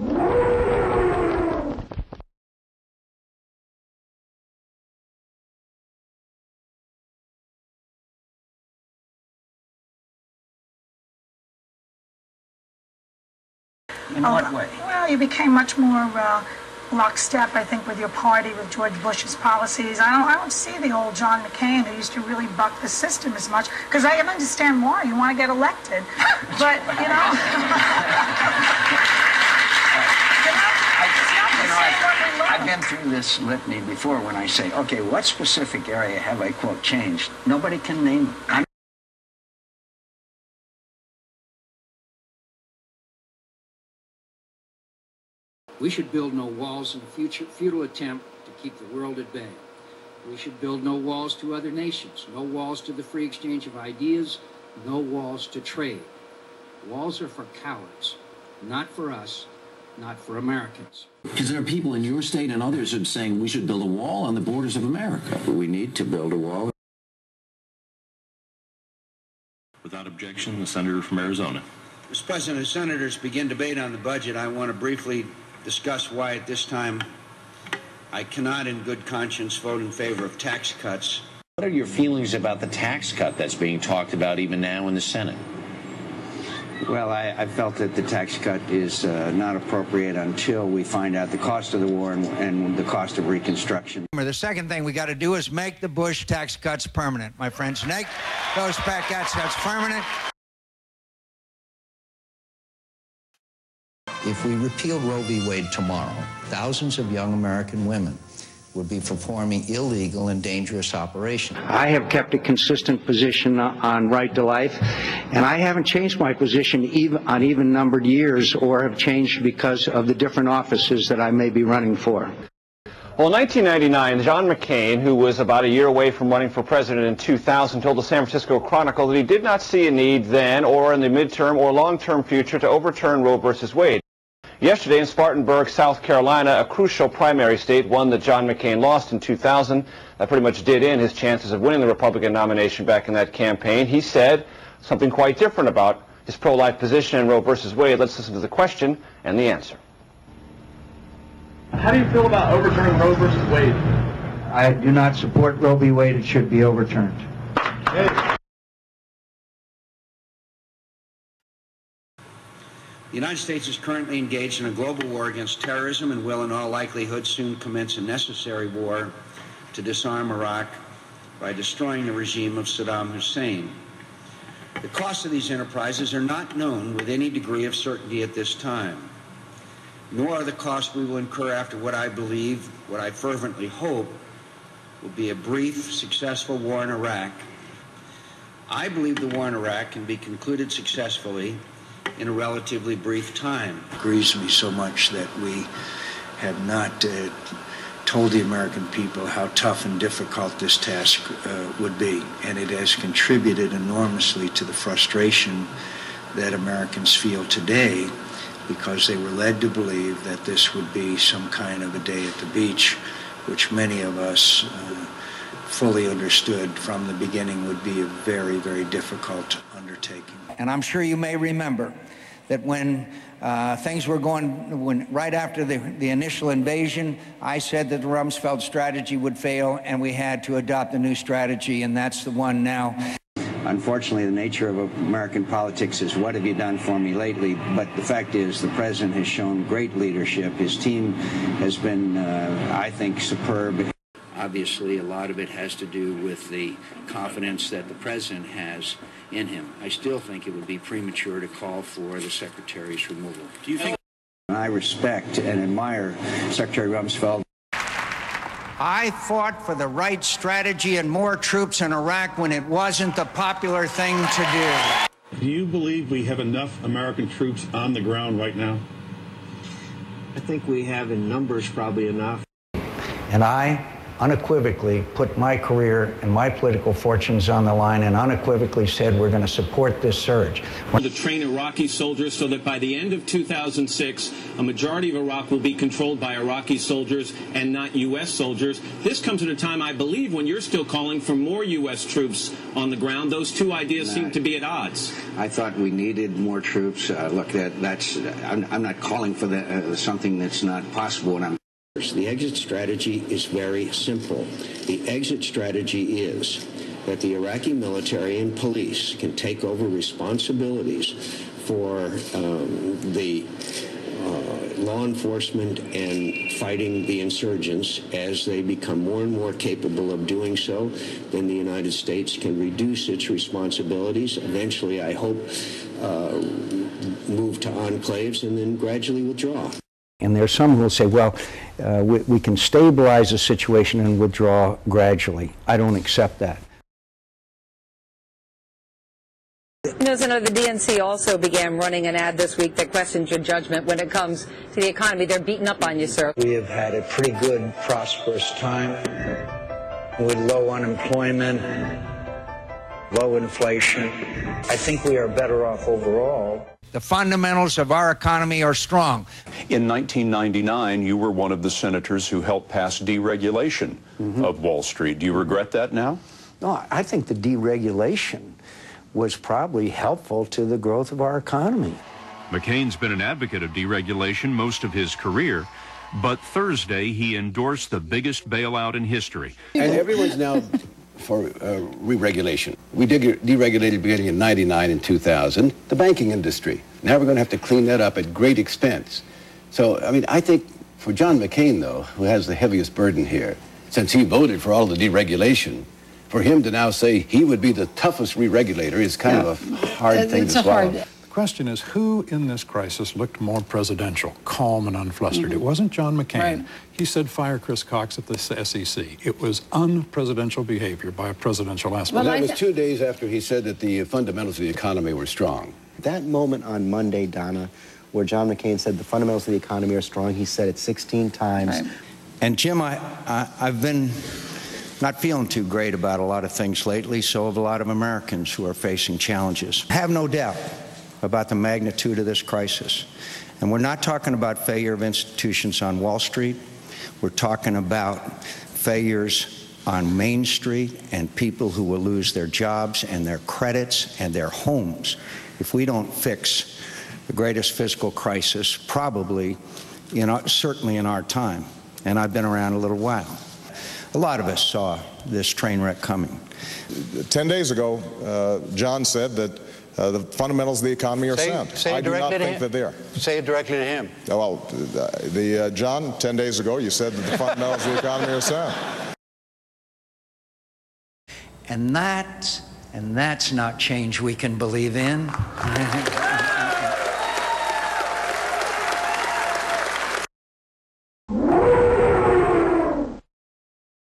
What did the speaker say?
In what way? Well, you became much more lockstep, I think, with your party, with George Bush's policies. I don't see the old John McCain who used to really buck the system as much, because I understand why. You want to get elected. But, you know... I've been through this litany before when I say, okay, what specific area have I, quote, changed? Nobody can name it. We should build no walls in a futile attempt to keep the world at bay. We should build no walls to other nations, no walls to the free exchange of ideas, no walls to trade. Walls are for cowards, not for us, not for Americans. Because there are people in your state and others that are saying we should build a wall on the borders of America. We need to build a wall. Without objection, the senator from Arizona. Mr. President, as senators begin debate on the budget, I want to briefly discuss why at this time I cannot in good conscience vote in favor of tax cuts. What are your feelings about the tax cut that's being talked about even now in the Senate? Well, I felt that the tax cut is not appropriate until we find out the cost of the war and the cost of reconstruction. The second thing we got to do is make the Bush tax cuts permanent, my friends. Make those tax cuts permanent. If we repeal Roe v. Wade tomorrow, thousands of young American women would be performing illegal and dangerous operations. I have kept a consistent position on right to life, and I haven't changed my position on even-numbered years or have changed because of the different offices that I may be running for. Well, in 1999, John McCain, who was about a year away from running for president in 2000, told the San Francisco Chronicle that he did not see a need then or in the midterm or long-term future to overturn Roe versus Wade. Yesterday in Spartanburg, South Carolina, a crucial primary state, one that John McCain lost in 2000, that pretty much did in his chances of winning the Republican nomination back in that campaign. He said something quite different about his pro-life position in Roe versus Wade. Let's listen to the question and the answer. How do you feel about overturning Roe versus Wade? I do not support Roe v. Wade. It should be overturned. The United States is currently engaged in a global war against terrorism and will in all likelihood soon commence a necessary war to disarm Iraq by destroying the regime of Saddam Hussein. The costs of these enterprises are not known with any degree of certainty at this time, nor are the costs we will incur after what I believe, what I fervently hope, will be a brief, successful war in Iraq. I believe the war in Iraq can be concluded successfully in a relatively brief time. It grieves me so much that we have not told the American people how tough and difficult this task would be, and it has contributed enormously to the frustration that Americans feel today because they were led to believe that this would be some kind of a day at the beach, which many of us fully understood from the beginning would be a very, very difficult undertaking. And I'm sure you may remember that when things were going, right after the initial invasion, I said that the Rumsfeld strategy would fail and we had to adopt a new strategy, and that's the one now. Unfortunately, the nature of American politics is what have you done for me lately? But the fact is the president has shown great leadership. His team has been, I think, superb. Obviously, a lot of it has to do with the confidence that the president has in him. I still think it would be premature to call for the secretary's removal. Do you think? I respect and admire Secretary Rumsfeld. I fought for the right strategy and more troops in Iraq when it wasn't the popular thing to do. Do you believe we have enough American troops on the ground right now? I think we have in numbers probably enough. And I unequivocally put my career and my political fortunes on the line and unequivocally said we're going to support this surge. To train Iraqi soldiers so that by the end of 2006, a majority of Iraq will be controlled by Iraqi soldiers and not U.S. soldiers. This comes at a time, I believe, when you're still calling for more U.S. troops on the ground. Those two ideas seem to be at odds. I thought we needed more troops. Look, I'm not calling for something that's not possible, and the exit strategy is very simple. The exit strategy is that the Iraqi military and police can take over responsibilities for the law enforcement and fighting the insurgents. As they become more and more capable of doing so, then the United States can reduce its responsibilities. Eventually, I hope, move to enclaves and then gradually withdraw. And there's some who will say, well, we can stabilize the situation and withdraw gradually. I don't accept that. No, Senator, the DNC also began running an ad this week that questions your judgment when it comes to the economy. They're beating up on you, sir. We have had a pretty good, prosperous time with low unemployment, low inflation. I think we are better off overall. The fundamentals of our economy are strong. In 1999, you were one of the senators who helped pass deregulation of Wall Street. Do you regret that now? No, I think the deregulation was probably helpful to the growth of our economy. McCain's been an advocate of deregulation most of his career, but Thursday he endorsed the biggest bailout in history. And everyone's now for re-regulation. We deregulated beginning in 99 and 2000, the banking industry. Now we're going to have to clean that up at great expense. So, I mean, I think for John McCain, though, who has the heaviest burden here, since he voted for all the deregulation, for him to now say he would be the toughest re-regulator is kind of a hard thing to swallow. The question is, who in this crisis looked more presidential, calm and unflustered? It wasn't John McCain. Right. He said fire Chris Cox at the SEC. It was unpresidential behavior by a presidential aspirant. Well, that was 2 days after he said that the fundamentals of the economy were strong. That moment on Monday, Donna, where John McCain said the fundamentals of the economy are strong, he said it 16 times. Right. And Jim, I've been not feeling too great about a lot of things lately, so have a lot of Americans who are facing challenges. I have no doubt about the magnitude of this crisis. And we're not talking about failure of institutions on Wall Street. We're talking about failures on Main Street and people who will lose their jobs and their credits and their homes if we don't fix the greatest fiscal crisis probably, certainly in our time. And I've been around a little while. A lot of us saw this train wreck coming. 10 days ago, John said that the fundamentals of the economy are sound. I do not think that they are. Say it directly to him. Well, John, 10 days ago, you said that the fundamentals of the economy are sound. And that's not change we can believe in.